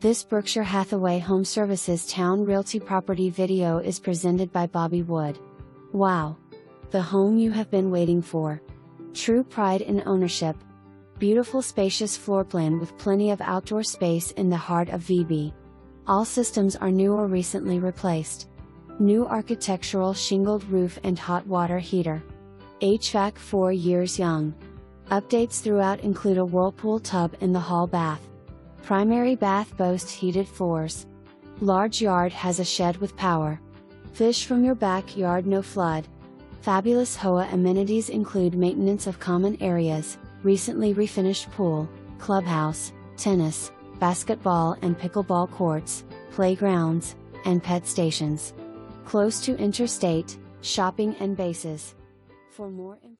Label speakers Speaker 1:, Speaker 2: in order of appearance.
Speaker 1: This Berkshire Hathaway HomeServices Towne Realty property video is presented by Bobby Wood. Wow! The home you have been waiting for. True pride in ownership. Beautiful spacious floor plan with plenty of outdoor space in the heart of VB. All systems are new or recently replaced. New architectural shingled roof and hot water heater. HVAC 4 years young. Updates throughout include a whirlpool tub in the hall bath. Primary bath boasts heated floors. Large yard has a shed with power. Fish from your backyard, no flood. Fabulous HOA amenities include maintenance of common areas, recently refinished pool, clubhouse, tennis, basketball and pickleball courts, playgrounds, and pet stations. Close to interstate, shopping and bases. For more information